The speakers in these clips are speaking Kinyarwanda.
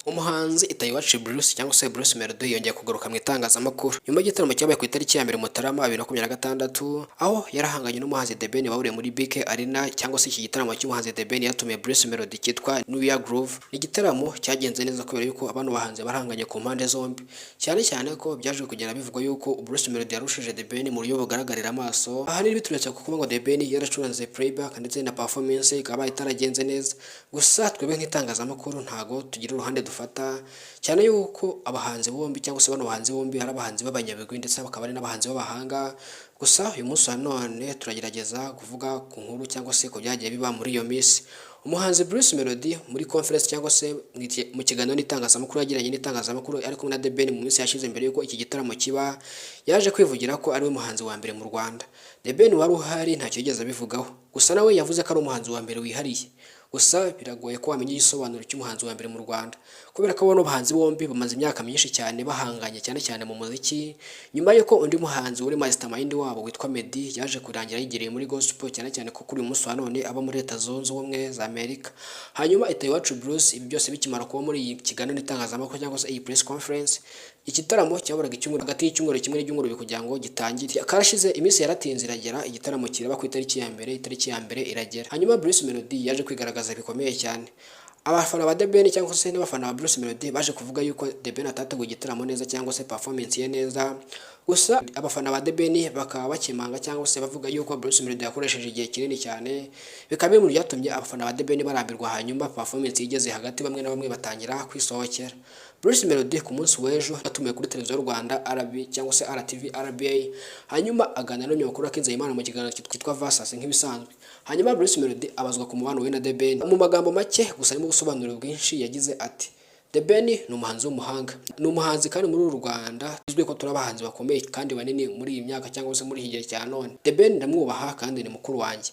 Umuhanzi Itayiwacu Bruce cyangwa se Bruce Melody yongeye kugaruka mu itangazamakuru nyuma y'igitaramo cyabaye ku itariki ya 2 Mutarama 2026 aho yarahanganye n'umuhanzi The Ben bahuriye muri BK Arena cyangwa se iki gitaramo cy'umuhanzi The Ben yatumiye Bruce Melody cyitwa New Year Groove. Ni igitaramo cyagenze neza kubera yuko abantu bahanze barahanganye ku mpande zombi, cyane ko byaje kugera bivugwa yuko Bruce Melody yarushije The Ben mu buryo bugaragarira amaso. Aha ni bituretse kuko ngo The Ben yaracuranze playback ndetse na performance ikaba itaragenze neza. Gusa twebwe nk'itangazamakuru ntago tugira uruhande fata cyane yuko abahanzi bombi cyangwa se bano bahanzi bombi ari abahanzi b'abanyabigwi ndetse bakaba ari n'abahanzi b'abahanga. Gusa uyu munsi wa none turagerageza kuvuga ku nkuru cyangwa se ko byagiye biba muri iyo minsi. Umuhanzi Bruce Melody muri conference cyangwa se mu kiganiro n'itangazamakuru yagiranye n'itangazamakuru ari kumwe na The Ben mu minsi yashize mbere yuko iki gitaramo kiba, yaje kwivugira ko ari we muhanzi wa mbere mu Rwanda. The Ben wari uhari ntacyo yigeze abivugaho, gusa nawe yavuze ko ari umuhanzi wa mbere wihariye. Gusa biragoye ko wamenya igisobanuro cy'umuhanzi wa mbere mu Rwanda kubera ko bano bahanzi bombi bamaze imyaka myinshi cyane bahanganye cyane mu muziki, nyuma yuko undi muhanzi uri mastermind wabo witwa Meddy yaje kurangira yigereye muri gospel cyane ko kuri uyu munsi wa none aba muri Leta Zunze Ubumwe za Amerika. Hanyuma Itayiwacu Bruce ibi byose bikimara kuba muri iyi kiganiro n'itangazamakuru cyangwa se iyi press conference, igitaramo cyaburaga icyumweru hagati y'icyumweru kimwe n'icyumweru kugira ngo gitangire. Karashize iminsi yaratinze iragera, igitaramo kiraba ku itariki ya mbere iragera. Hanyuma Bruce Melody yaje kwigaragaza bikomeye cyane. Abafana ba The Ben cyangwa se n'abafana ba Bruce Melody baje kuvuga yuko The Ben atateguye igitaramo neza cyangwa se performance ye neza. Gusa abafana ba The Ben bakaba bakimanga cyangwa se bavuga yuko Bruce Melody yakoresheje igihe kinini cyane, bikaba bimwe mu byatumye abafana ba The Ben barambirwa, hanyuma performance igeze hagati bamwe na bamwe batangira kwisohokera. Bruce Melody ku munsi w'ejo yatumiwe kuri televiziyo y'u Rwanda RB cyangwa se RTV RBA, hanyuma aganira n'umunyamakuru Akinzeyimana mu kiganiro cyitwa Versus nk'ibisanzwe. Hanyuma Bruce Melody abazwa ku mubano we na The Ben mu magambo make gusa arimo gusobanura bwinshi. Yagize ati The Ben ni umuhanzi w'umuhanga, ni umuhanzi kandi muri uru Rwanda bizwi ko turi abahanzi bakomeye kandi banini muri iyi myaka cyangwa se muri iki gihe cya none. The Ben ndamwubaha kandi ni mukuru wanjye.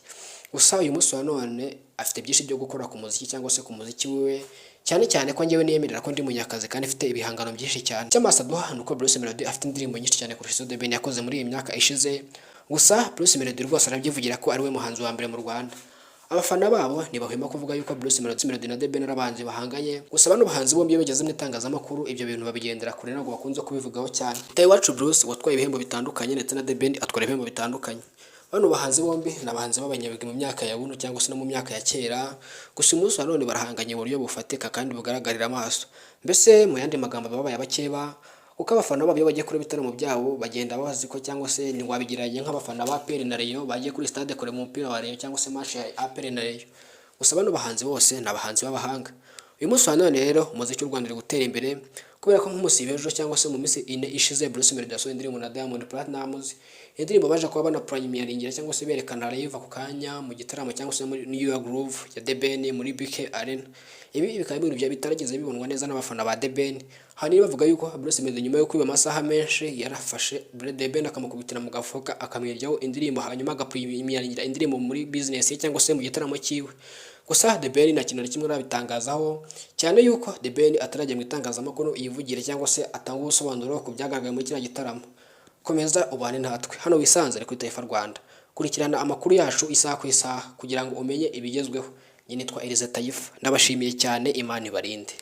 Gusa uyu munsi wa none afite byinshi byo gukora ku muziki cyangwa se ku muziki wiwe, cyane ko njyewe niyemerera ko ndi munyakazi kandi afite ibihangano byinshi cyane. Cyamasa duha nuko Bruce Melody afite indirimbo nyinshi cyane kurusha The Ben yakoze muri iyi myaka ishize. Gusa Bruce Melody rwose arabyivugira ko ari we muhanzi wa mbere mu Rwanda. Abafana babo ntibahwema kuvuga yuko Bruce Melody na The Ben arabanze bahanganye. Gusa bano bahanzi bombi bageze mu itangazamakuru ibyo bintu babigendera kure ntabwo bakunze kubivugaho cyane. Itayiwacu Bruce watwaye ibihembo bitandukanye ndetse na The Ben atwara ibihembo bitandukanye. Bano bahanzi bombi n'abahanzi b'abanyabigwi mu myaka ya buno cyangwa se no mu myaka ya kera. Gusa umunsi wa none barahanganye mu buryo bufatika kandi bugaragarira amaso. Mbese mu yandi magambo babaye abakeba kuko abafana babo iyo bagiye kuri bitaramo byabo bagenda bazi ko cyangwa se ni wabigiranye nk'abafana ba APR na Rayon bagiye kuri stade kure mu mupira wa Rayon cyangwa se match ya APR na Rayon. Gusa bano bahanzi bose n'abahanzi b'abahanga. Uyu munsi wa none rero umuziki w'u Rwanda uri gutera imbere kubera ko nk'umusi w'ejo cyangwa se mu minsi ine ishize Bruce Melody yasohoye indirimbo na Diamond Platnumz. Indirimbo baje kuba bana premieringira cyangwa se berekana live ako kanya mu gitaramo cyangwa se muri New Year Groove ya The Ben muri BK Arena. Ibi bikaba ibintu bya bitarageze bibonwa neza n'abafana ba The Ben. Hani bavuga yuko Bruce Melody nyuma yo kwiba amasaha menshi yarafashe The Ben akamukubitira mu gafuka akamwiryaho indirimbo, hanyuma agapremieringira indirimbo muri business ye cyangwa se mu gitaramo cyiwe. Gusa The Ben nta kintu na kimwe arabitangazaho, cyane yuko The Ben atarajya mu itangazamakuru yivugire cyangwa se atanga ubusobanuro ku byagaragaye muri kino gitaramo. Komeza ubane natwe hano wisanzure kuri Taifa Rwanda, kurikirana amakuru yacu isaha ku isaha kugira ngo umenye ibigezweho. Nyine nitwa Elize Taifa, ndabashimiye cyane, Imana ibarinde.